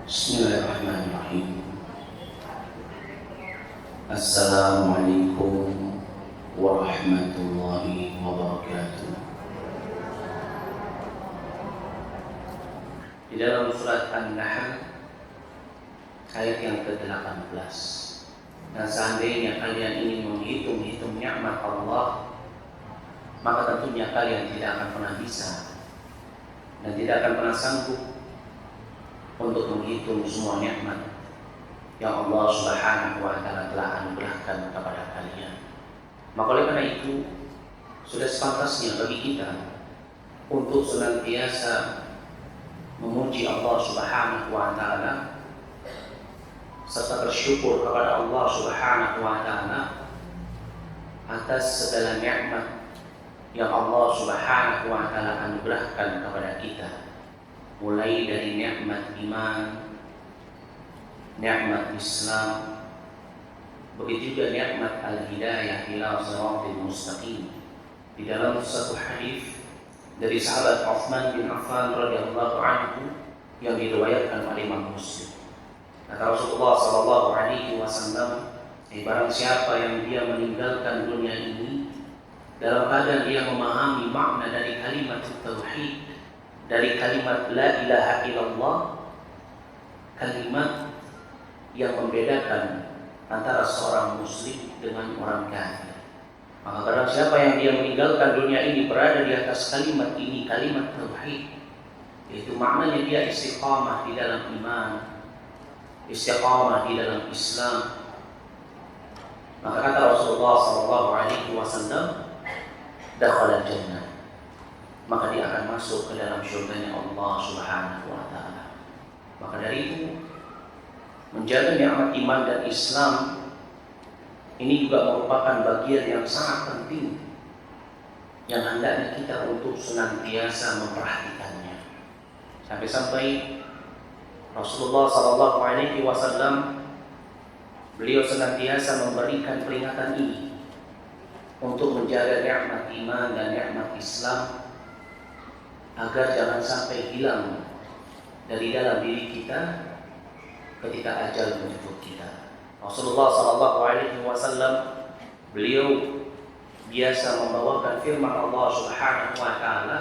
Bismillahirrahmanirrahim. Assalamualaikum warahmatullahi wabarakatuh. Di dalam surat An-Nahl ayat yang ke-18. Dan seandainya kalian ingin menghitung-hitung nikmat Allah, maka tentunya kalian tidak akan pernah bisa dan tidak akan pernah sanggup untuk menghitung semua nikmat yang Allah Subhanahu wa Ta'ala telah anugerahkan kepada kalian. Maka oleh karena itu sudah sepantasnya bagi kita untuk senantiasa memuji Allah Subhanahu wa Ta'ala serta bersyukur kepada Allah Subhanahu wa Ta'ala atas segala nikmat yang Allah Subhanahu wa Ta'ala anugerahkan kepada kita, mulai dari nikmat iman, nikmat Islam, begitu juga nikmat al-hidayah ila shiratal mustaqim. Di dalam satu hadis dari sahabat Utsman bin Affan radhiyallahu anhu yang diriwayatkan oleh Imam Muslim, kata Rasulullah sallallahu alaihi wasallam, barang siapa yang dia meninggalkan dunia ini dalam keadaan dia memahami makna dari kalimat tauhid, dari kalimat la ilaha illallah, kalimat yang membedakan antara seorang muslim dengan orang kafir. Maka barang siapa yang dia meninggalkan dunia ini berada di atas kalimat ini, kalimat tauhid, yaitu maknanya dia istiqamah di dalam iman, istiqamah di dalam Islam, maka kata Rasulullah sallallahu alaihi wasallam, dakhala jannah, maka dia akan masuk ke dalam syurganya Allah Subhanahu wa Ta'ala. Maka dari itu, menjaga nikmat iman dan Islam ini juga merupakan bagian yang sangat penting yang hendaknya kita untuk senantiasa memperhatikannya. Sampai-sampai Rasulullah sallallahu alaihi wasallam beliau senantiasa memberikan peringatan ini untuk menjaga nikmat iman dan nikmat Islam agar jangan sampai hilang dari dalam diri kita ketika ajal menjemput kita. Rasulullah sallallahu alaihi wasallam beliau biasa membawakan firman Allah Subhanahu wa Ta'ala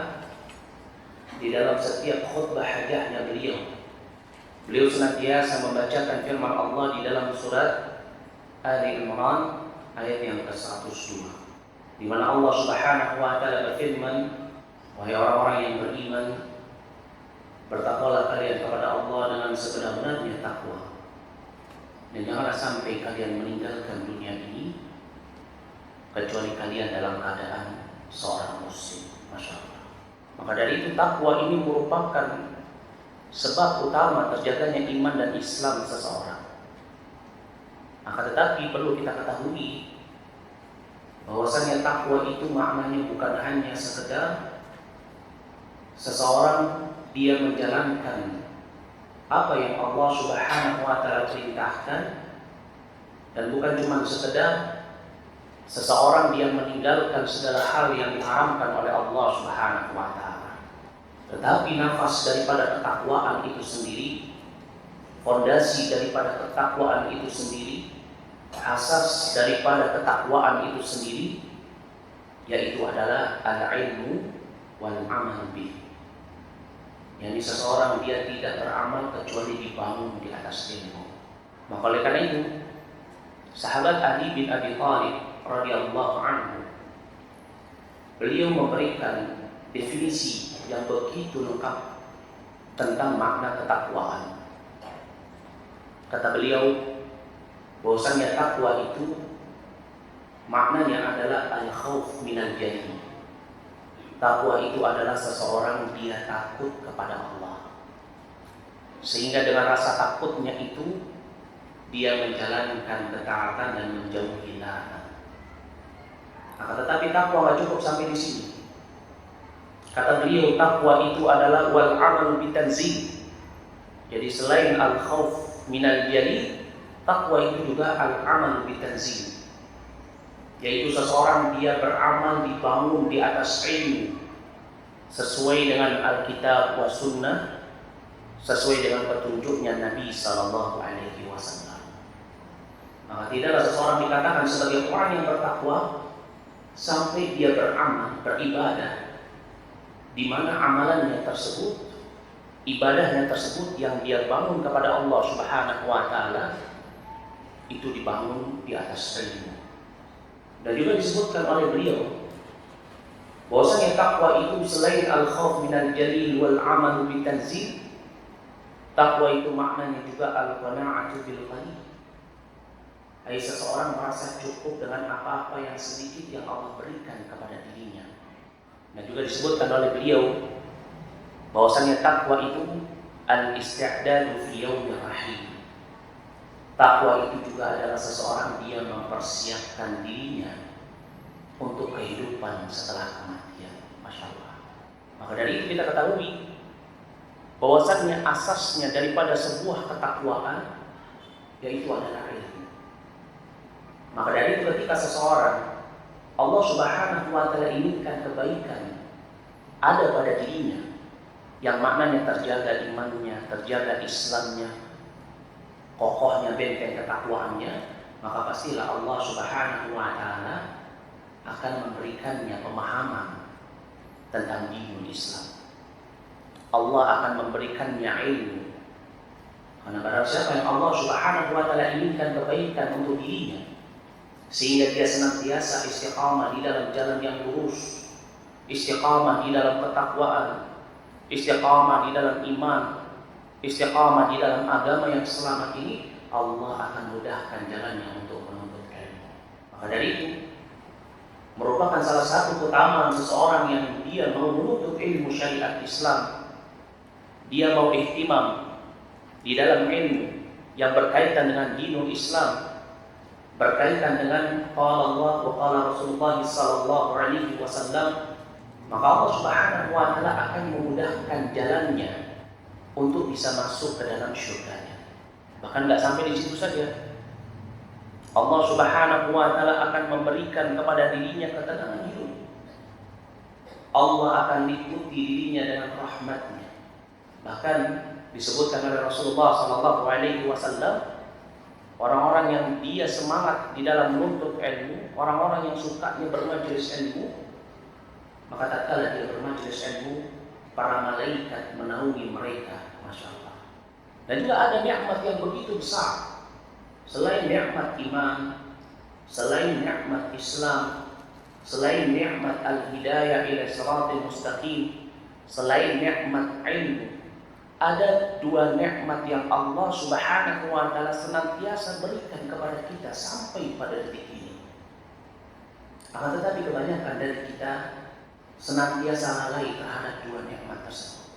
di dalam setiap khutbah hajahnya beliau. Beliau senantiasa membacakan firman Allah di dalam surat Ali Imran ayat yang ke-102, di mana Allah Subhanahu wa Ta'ala berfirman, wahai orang-orang yang beriman, bertakwalah kalian kepada Allah dengan sebenar-benarnya takwa, dan janganlah sampai kalian meninggalkan dunia ini kecuali kalian dalam keadaan seorang muslim. Masya Allah. Maka dari itu takwa ini merupakan sebab utama terjaganya iman dan Islam seseorang. Maka tetapi perlu kita ketahui bahwasanya takwa itu maknanya bukan hanya sekedar seseorang dia menjalankan apa yang Allah Subhanahu wa Ta'ala perintahkan, dan bukan cuma sekedar seseorang dia meninggalkan segala hal yang diharamkan oleh Allah Subhanahu wa Ta'ala, tetapi nafas daripada ketakwaan itu sendiri, fondasi daripada ketakwaan itu sendiri, asas daripada ketakwaan itu sendiri, yaitu adalah al-ilmu wal amal bih. Yani seseorang dia tidak beramal kecuali dibangun di atas ilmu. Maka oleh karena itu, sahabat Ali bin Abi Thalib radhiyallahu anhu beliau memberikan definisi yang begitu lengkap tentang makna ketakwaan. Kata beliau, bahwasanya takwa itu maknanya adalah al-khauf minal jahil. Takwa itu adalah seseorang dia takut kepada Allah, sehingga dengan rasa takutnya itu dia menjalankan ketaatan dan menjauhi larangan. Akan tetapi takwa tidak cukup sampai di sini. Kata beliau, takwa itu adalah wal amal bitanzih. Jadi selain al-khauf minal jahil, takwa itu juga al-amal bitanzih, yaitu seseorang dia beramal dibangun di atas ilmu sesuai dengan Alkitab wa Sunnah, sesuai dengan petunjuknya Nabi Sallallahu Alaihi Wasallam. Maka tidaklah seseorang dikatakan sebagai orang yang bertakwa sampai dia beramal, beribadah, di mana amalannya tersebut, ibadahnya tersebut yang dia bangun kepada Allah Subhanahu Wa Taala itu dibangun di atas ilmu. Dan juga disebutkan oleh beliau bahwasanya takwa itu selain al-khauf minal jalil wal amal bitanzil, takwa itu maknanya juga al-qana'atu bil qalil. Hai seseorang merasa cukup dengan apa-apa yang sedikit yang Allah berikan kepada dirinya. Dan juga disebutkan oleh beliau bahwasanya takwa itu al-isti'dadu fi yaumir rahim. Takwa itu juga adalah seseorang dia mempersiapkan dirinya untuk kehidupan setelah kematian. Masya Allah. Maka dari itu kita ketahui bahwasannya asasnya daripada sebuah ketakwaan yaitu adalah ilmu. Maka dari itu ketika seseorang Allah Subhanahu Wa Taala inginkan kebaikan ada pada dirinya, yang maknanya terjaga imannya, terjaga Islamnya, kokohnya benteng ketakwaannya, maka pastilah Allah Subhanahu Wa Taala akan memberikannya pemahaman tentang dinul Islam. Allah akan memberikannya ilmu. Karena barang siapa yang Allah Subhanahu Wa Taala inginkan kebaikan untuk dirinya, sehingga dia senantiasa istiqamah di dalam jalan yang lurus, istiqamah di dalam ketakwaan, istiqamah di dalam iman, istiqamah di dalam agama yang selamat ini, Allah akan mudahkan jalannya untuk menuntut ilmu. Maka dari itu merupakan salah satu keutamaan seseorang yang dia mau menuntut ilmu syariat Islam, dia mau ihtimam di dalam ilmu yang berkaitan dengan dinul Islam, berkaitan dengan qala Allah wa qala Rasulullah sallallahu alaihi wasallam, maka Allah Subhanahu Wa Taala akan memudahkan jalannya untuk bisa masuk ke dalam syurganya. Bahkan tidak sampai di situ saja, Allah Subhanahu Wa Taala akan memberikan kepada dirinya ketenangan hidup. Allah akan liputi dirinya dengan rahmatnya. Bahkan disebutkan oleh Rasulullah Sallallahu Alaihi Wasallam, orang-orang yang dia semangat di dalam menuntut ilmu, orang-orang yang sukanya bermajelis ilmu, maka tatkala dia bermajelis ilmu, para malaikat menaungi mereka. Masya Allah. Dan juga ada nikmat yang begitu besar. Selain nikmat iman, selain nikmat Islam, selain nikmat al-hidayah ila siratal mustaqim, selain nikmat ilmu, ada dua nikmat yang Allah Subhanahu Wa Taala senantiasa berikan kepada kita sampai pada detik ini. Akan tetapi kebanyakan dari kita senantiasa lalai terhadap dua nikmat tersebut.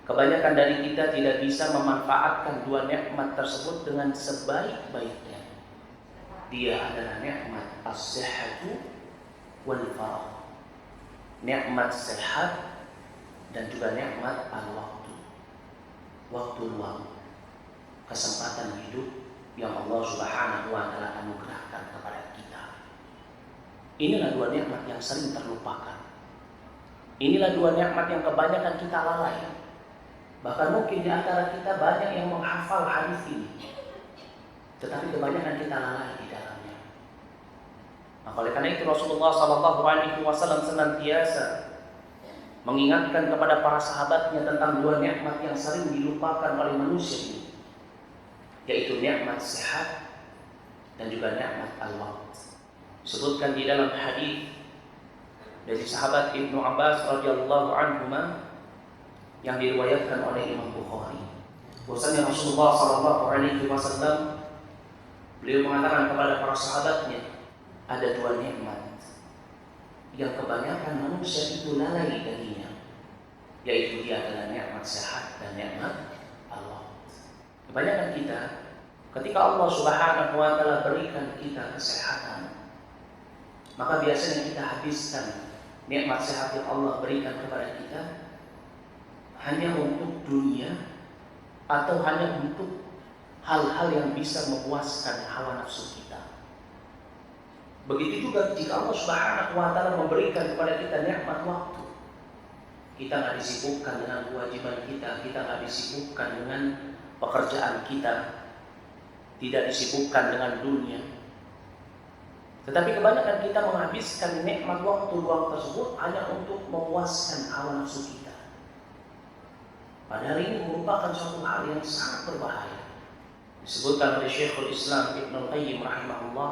Kebanyakan dari kita tidak bisa memanfaatkan dua nikmat tersebut dengan sebaik-baiknya. Dia adalah nikmat as-sihhatu wal faragh. Nikmat sehat dan juga nikmat al-waktu. Waktu luang, kesempatan hidup yang Allah Subhanahu Wa Taala anugerahkan kepada kita. Inilah dua nikmat yang sering terlupakan. Inilah dua nikmat yang kebanyakan kita lalai. Bahkan mungkin di antara kita banyak yang menghafal hadis ini, tetapi kebanyakan kita lalai di dalamnya. Maka oleh karena itu Rasulullah Sallallahu Alaihi Wasallam senantiasa mengingatkan kepada para sahabatnya tentang dua nikmat yang sering dilupakan oleh manusia ini, yaitu nikmat sehat dan juga nikmat al-maut. Disebutkan di dalam hadis dari sahabat Ibnu Abbas radhiyallahu anhuma yang diriwayatkan oleh Imam Bukhari, bahwasanya Rasulullah sallallahu alaihi wasallam beliau mengatakan kepada para sahabatnya, ada dua nikmat yang kebanyakan manusia itu lalai darinya, yaitu dia adalah nikmat sehat dan nikmat Allah. Kebanyakan kita ketika Allah Subhanahu Wa Taala berikan kita kesehatan, maka biasanya kita habiskan nikmat sehat yang Allah berikan kepada kita hanya untuk dunia atau hanya untuk hal-hal yang bisa memuaskan hawa nafsu kita. Begitu juga jika Allah Subhanahu Wa Taala memberikan kepada kita nikmat waktu, kita nggak disibukkan dengan kewajiban kita nggak disibukkan dengan pekerjaan kita, tidak disibukkan dengan dunia. Tetapi kebanyakan kita menghabiskan nikmat waktu luang tersebut hanya untuk memuaskan hawa nafsu kita. Padahal ini merupakan suatu hal yang sangat berbahaya. Disebutkan oleh Syekhul Islam Ibnu Qayyim rahimahullah,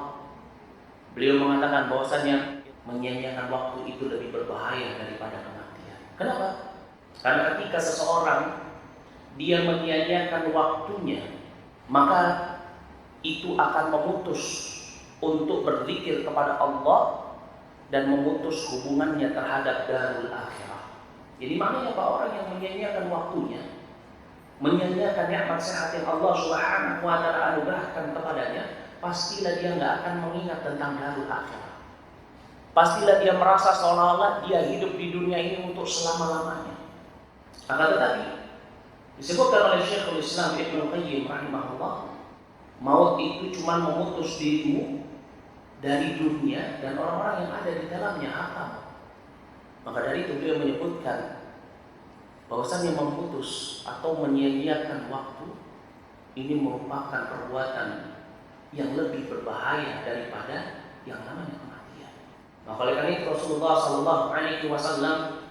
beliau mengatakan bahwasannya menyia-nyiakan waktu itu lebih berbahaya daripada kematian. Kenapa? Karena ketika seseorang dia menyia-nyiakan waktunya, maka itu akan memutus untuk berzikir kepada Allah dan memutus hubungannya terhadap darul akhirah. Jadi maknanya apa? Orang yang menyia-nyiakan waktunya, menyia-nyiakan nikmat sehat yang Allah Subhanahu wa taala anugerahkan kepadanya, pastilah dia nggak akan mengingat tentang darul akhirah. Pastilah dia merasa seolah-olah dia hidup di dunia ini untuk selama-lamanya. Akan tetapi disebutkan oleh Syekhul Islam Ibnu Qayyim rahimahullah, maut itu cuma memutus dirimu dari dunia dan orang-orang yang ada di dalamnya hakam. Maka dari itu beliau menyebutkan bahwasannya memutus atau menyia-nyiakan waktu ini merupakan perbuatan yang lebih berbahaya daripada yang namanya kematian. Maka oleh karena itu Rasulullah Sallallahu Alaihi Wasallam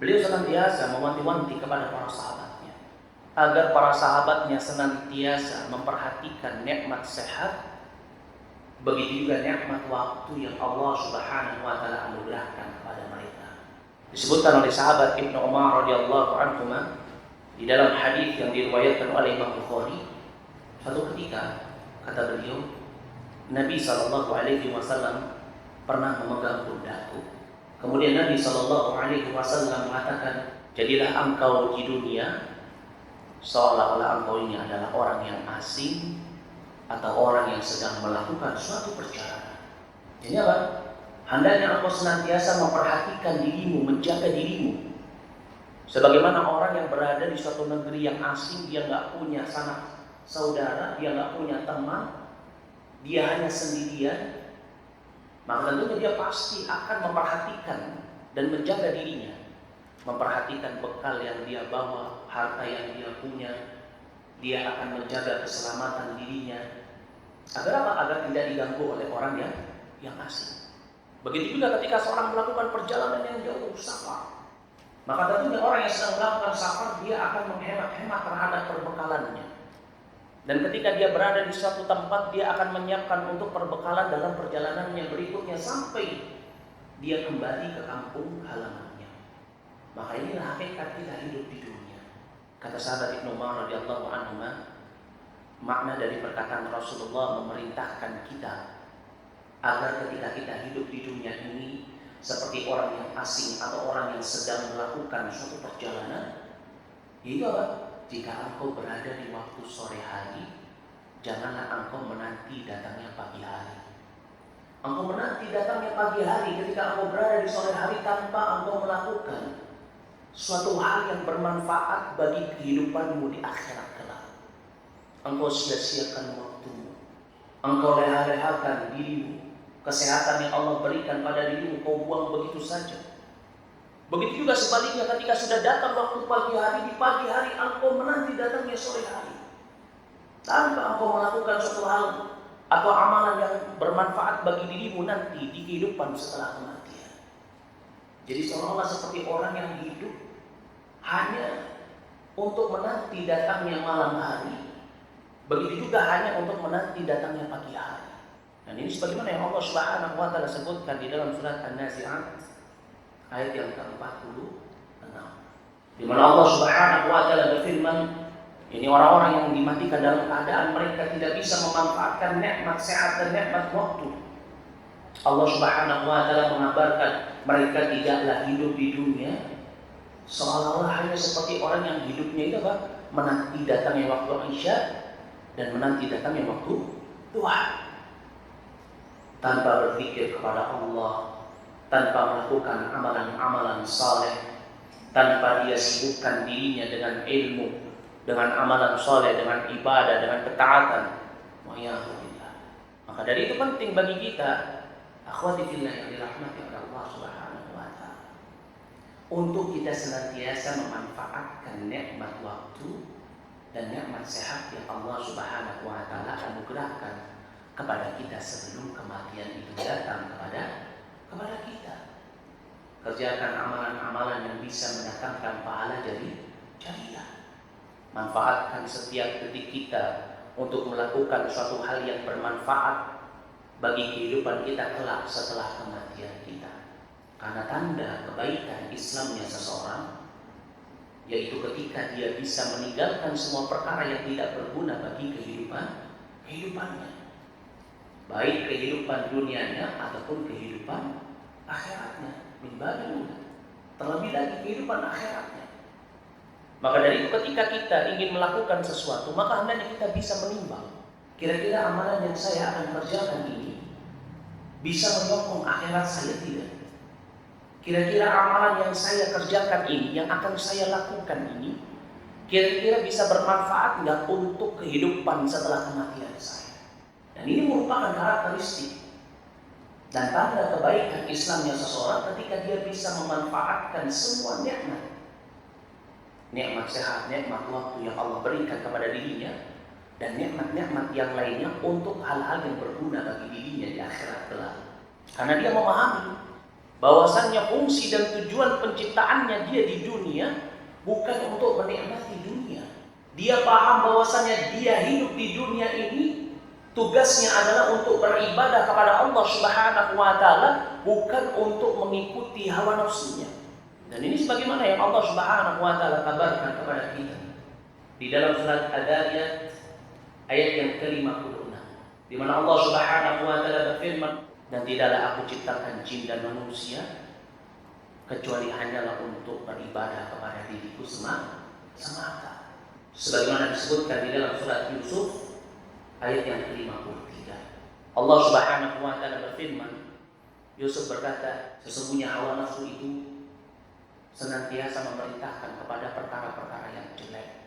beliau senantiasa mewanti-wanti kepada para sahabatnya agar para sahabatnya senantiasa memperhatikan nikmat sehat, begitu juga nikmat waktu yang Allah Subhanahu wa taala anugerahkan kepada mereka. Disebutkan oleh sahabat Ibnu Umar radhiyallahu anhu di dalam hadis yang diriwayatkan oleh Imam Bukhari, suatu ketika kata beliau, Nabi sallallahu alaihi wasallam pernah memegang pundakku. Kemudian Nabi sallallahu alaihi wasallam mengatakan, "Jadilah engkau di dunia seolah-olah engkau ini adalah orang yang asing atau orang yang sedang melakukan suatu perjalanan." Jadi apa? Hendaknya engkau senantiasa memperhatikan dirimu, menjaga dirimu. Sebagaimana orang yang berada di suatu negeri yang asing, dia nggak punya sanak saudara, dia nggak punya teman, dia hanya sendirian. Maka tentunya dia pasti akan memperhatikan dan menjaga dirinya, memperhatikan bekal yang dia bawa, harta yang dia punya. Dia akan menjaga keselamatan dirinya agar apa? Agar tidak diganggu oleh orang yang asing. Begitu juga ketika seorang melakukan perjalanan yang jauh, safar, maka tentunya orang yang sedang melakukan safar dia akan menghemat-hemat terhadap perbekalannya. Dan ketika dia berada di suatu tempat, dia akan menyiapkan untuk perbekalan dalam perjalanannya berikutnya sampai dia kembali ke kampung halamannya. Maka inilah hakikat kita hidup di dunia. Kata sahabat Ibnu Umar radhiyallahu anhu, makna dari perkataan Rasulullah memerintahkan kita agar ketika kita hidup di dunia ini seperti orang yang asing atau orang yang sedang melakukan suatu perjalanan, yaitu apa? Jika engkau berada di waktu sore hari, janganlah engkau menanti datangnya pagi hari. Engkau menanti datangnya pagi hari ketika engkau berada di sore hari tanpa engkau melakukan suatu hal yang bermanfaat bagi kehidupanmu di akhirat kelak. Engkau sia-siakan waktumu, engkau leha-lehakan dirimu, kesehatan yang Allah berikan pada dirimu kau buang begitu saja. Begitu juga sebaliknya ketika sudah datang waktu pagi hari, di pagi hari engkau menanti datangnya sore hari tanpa engkau melakukan suatu hal atau amalan yang bermanfaat bagi dirimu nanti di kehidupan setelah kematian. Jadi seolah-olah seperti orang yang hidup hanya untuk menanti datangnya malam hari, begitu juga hanya untuk menanti datangnya pagi hari. Dan ini sebagaimana yang Allah Subhanahu wa taala sebutkan di dalam surat An-Nazi'at ayat yang ke-46, di mana Allah Subhanahu wa taala berfirman, ini orang-orang yang dimatikan dalam keadaan mereka tidak bisa memanfaatkan nikmat sehat dan nikmat waktu. Allah Subhanahu wa taala mengabarkan mereka tidaklah hidup di dunia seolah-olah hanya seperti orang yang hidupnya itu apa? Menanti datangnya waktu Isya dan menanti datangnya waktu duha. Tanpa berpikir kepada Allah, tanpa melakukan amalan-amalan saleh, tanpa dia sibukkan dirinya dengan ilmu, dengan amalan saleh, dengan ibadah, dengan ketaatan. Maka dari itu penting bagi kita, akhwati fillah yang dirahmati oleh Allah Subhanahu wa taala, untuk kita senantiasa memanfaatkan nikmat waktu dan nikmat sehat yang Allah Subhanahu wa taala anugerahkan kepada kita sebelum kematian itu datang kepada kita. Kerjakan amalan-amalan yang bisa mendatangkan pahala dari jariah. Manfaatkan setiap detik kita untuk melakukan suatu hal yang bermanfaat bagi kehidupan kita kelak setelah kematian kita. Karena tanda kebaikan Islamnya seseorang yaitu ketika dia bisa meninggalkan semua perkara yang tidak berguna bagi kehidupannya, baik kehidupan dunianya ataupun kehidupan akhiratnya. Min babil aula, terlebih lagi kehidupan akhiratnya. Maka dari itu ketika kita ingin melakukan sesuatu, maka hendaknya kita bisa menimbang, kira-kira amalan yang saya akan kerjakan ini bisa menyokong akhirat saya tidak? Kira-kira amalan yang saya kerjakan ini, yang akan saya lakukan ini, kira-kira bisa bermanfaat nggak untuk kehidupan setelah kematian saya? Dan ini merupakan karakteristik dan tanda kebaikan Islamnya seseorang ketika dia bisa memanfaatkan semua nikmat sehat, nikmat waktu yang Allah berikan kepada dirinya, dan nikmat-nikmat yang lainnya untuk hal-hal yang berguna bagi dirinya di akhirat kelak. Karena dia memahami bahwasannya fungsi dan tujuan penciptaannya dia di dunia bukan untuk menikmati dunia. Dia paham bahwasannya dia hidup di dunia ini tugasnya adalah untuk beribadah kepada Allah Subhanahu wa taala, bukan untuk mengikuti hawa nafsunya. Dan ini sebagaimana yang Allah Subhanahu wa taala kabarkan kepada kita di dalam surat Ad-Dariyat ayat yang ke-56, di mana Allah Subhanahu wa taala berfirman, dan tidaklah aku ciptakan jin dan manusia kecuali hanyalah untuk beribadah kepada diriku semata. Sebagaimana disebutkan di dalam surat Yusuf ayat yang ke-53. Allah Subhanahu wa taala berfirman, Yusuf berkata, sesungguhnya hawa nafsu itu senantiasa memerintahkan kepada perkara-perkara yang jelek,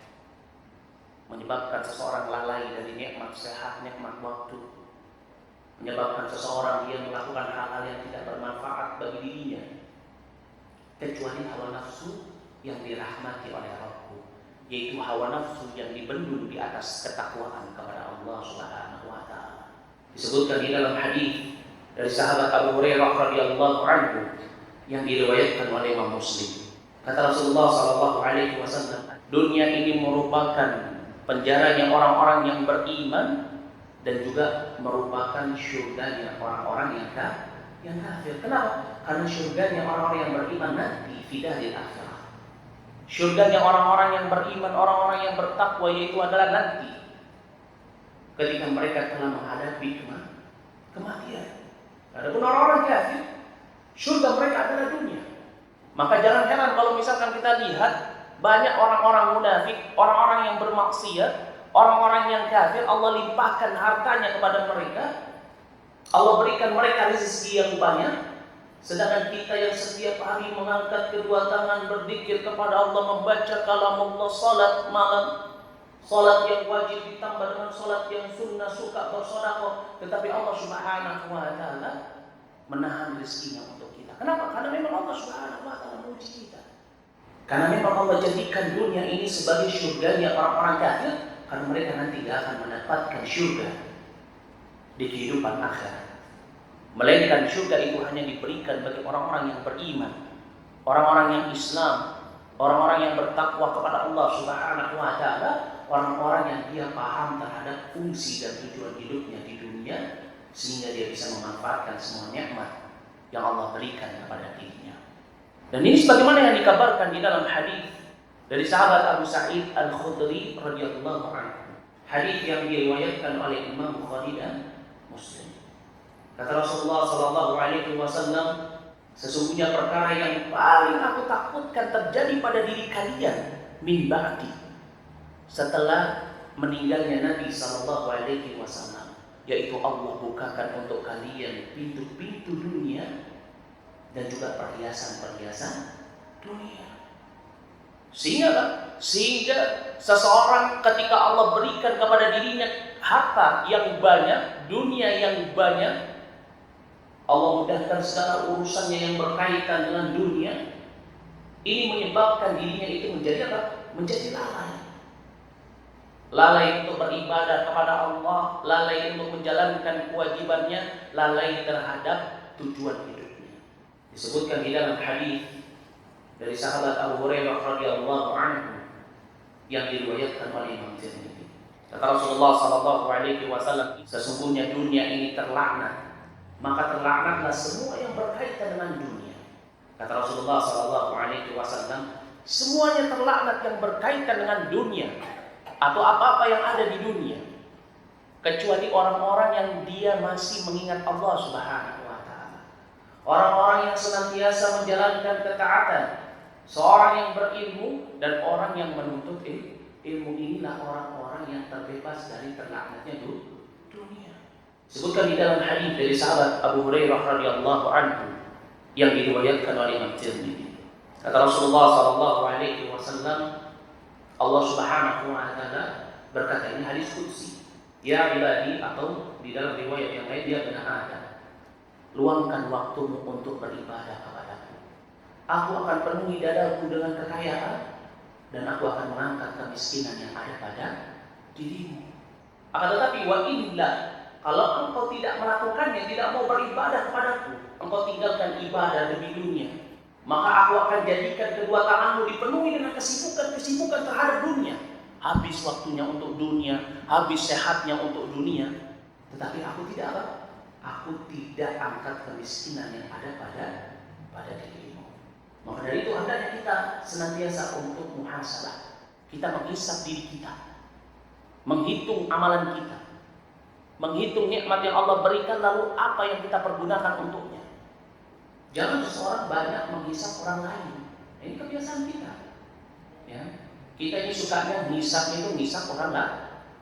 menyebabkan seseorang lalai dari nikmat sehat, nikmat waktu, menyebabkan seseorang dia melakukan hal-hal yang tidak bermanfaat bagi dirinya, kecuali hawa nafsu yang dirahmati oleh Rabb, yaitu hawa nafsu yang dibendung di atas ketakwaan kepada Allah Subhanahu wa taala. Disebutkan di dalam hadis dari sahabat Abu Hurairah radhiyallahu anhu yang diriwayatkan oleh Imam Muslim. Kata Rasulullah sallallahu alaihi wasallam, dunia ini merupakan penjaranya orang-orang yang beriman dan juga merupakan syurganya orang-orang yang kafir. Kenapa? Karena syurganya orang-orang yang beriman nanti fi daril akhirah. Syurganya orang-orang yang beriman, orang-orang yang bertakwa, yaitu adalah nanti ketika mereka telah menghadapi kematian. Adapun orang-orang kafir, syurga mereka adalah dunia. Maka jangan heran kalau misalkan kita lihat banyak orang-orang munafik, orang-orang yang bermaksiat, orang-orang yang kafir, Allah limpahkan hartanya kepada mereka, Allah berikan mereka rezeki yang banyak, sedangkan kita yang setiap hari mengangkat kedua tangan berzikir kepada Allah, membaca kalamullah, salat malam, salat yang wajib ditambah dengan salat yang sunnah, suka bersedekah, tetapi Allah Subhanahu wa taala menahan rezekinya untuk kita. Kenapa? Karena memang Allah Subhanahu wa taala menguji kita. Karena memang Allah jadikan dunia ini sebagai syurganya orang-orang kafir, karena mereka nanti tidak akan mendapatkan syurga di kehidupan akhirat. Melainkan syurga itu hanya diberikan bagi orang-orang yang beriman, orang-orang yang Islam, orang-orang yang bertakwa kepada Allah Subhanahu wa taala, orang-orang yang dia paham terhadap fungsi dan tujuan hidupnya di dunia, sehingga dia bisa memanfaatkan semua nikmat yang Allah berikan kepada dirinya. Dan ini sebagaimana yang dikabarkan di dalam hadis dari sahabat Abu Sa'id Al-Khudri radhiyallahu anhu. Hadis yang diriwayatkan oleh Imam Bukhari dan Muslim. Kata Rasulullah sallallahu alaihi wasallam, sesungguhnya perkara yang paling aku takutkan terjadi pada diri kalian min ba'di, setelah meninggalnya Nabi sallallahu alaihi wasallam, yaitu Allah bukakan untuk kalian pintu-pintu dunia dan juga perhiasan-perhiasan dunia. Sehingga seseorang ketika Allah berikan kepada dirinya harta yang banyak, dunia yang banyak, Allah mudahkan segala urusannya yang berkaitan dengan dunia, Ini menyebabkan dirinya itu menjadi apa? Menjadi lalai. Lalai untuk beribadah kepada Allah, lalai untuk menjalankan kewajibannya, lalai terhadap tujuan hidupnya. Disebutkan di dalam hadis dari sahabat Abu Hurairah radhiyallahu anhu yang diriwayatkan oleh Imam Tirmidzi. Kata Rasulullah sallallahu alaihi wasallam, sesungguhnya dunia ini terlaknat, maka terlaknatlah semua yang berkaitan dengan dunia. Kata Rasulullah sallallahu alaihi wasallam, semuanya terlaknat yang berkaitan dengan dunia atau apa-apa yang ada di dunia, kecuali orang-orang yang dia masih mengingat Allah Subhanahu wa taala. Orang-orang yang senantiasa menjalankan ketaatan, seorang yang berilmu dan orang yang menuntut ilmu, inilah orang-orang yang terbebas dari terlaknatnya dunia. Sebutkan di dalam hadis dari sahabat Abu Hurairah radhiyallahu anhu yang diriwayatkan oleh Imam Tirmidzi. Kata Rasulullah sallallahu alaihi wasallam, Allah Subhanahu wa taala berkata, ini hadis qudsi, ya ibadi, atau di dalam riwayat yang lain dia benar ada, luangkan waktumu untuk beribadah kepadaku. Aku akan penuhi dadaku dengan kekayaan dan aku akan mengangkat kemiskinan yang ada pada dirimu. Akan tetapi wa illa, kalau engkau tidak melakukannya, tidak mau beribadah kepadaku, engkau tinggalkan ibadah demi dunia, maka aku akan jadikan kedua tanganmu dipenuhi dengan kesibukan terhadap dunia. Habis waktunya untuk dunia, habis sehatnya untuk dunia, tetapi aku tidak apa? Aku tidak angkat kemiskinan yang ada pada dirimu. Maka dari itu hendaknya kita senantiasa untuk muhasabah. Kita menghisab diri kita, menghitung amalan kita, menghitung nikmat yang Allah berikan, lalu apa yang kita pergunakan untuknya. Jangan seseorang banyak menghisap orang lain. Ini kebiasaan kita. Ya. Kita ini sukanya menghisap orang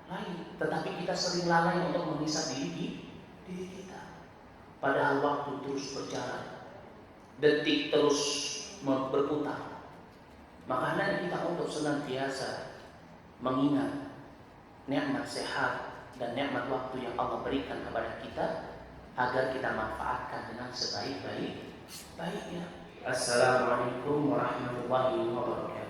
lain, tetapi kita sering lalai untuk menghisap diri kita. Padahal waktu terus berjalan, detik terus berputar. Maka hendaknya kita untuk senantiasa mengingat nikmat sehat dan nikmat waktu yang Allah berikan kepada kita, agar kita manfaatkan dengan sebaik-baiknya. Assalamualaikum warahmatullahi wabarakatuh.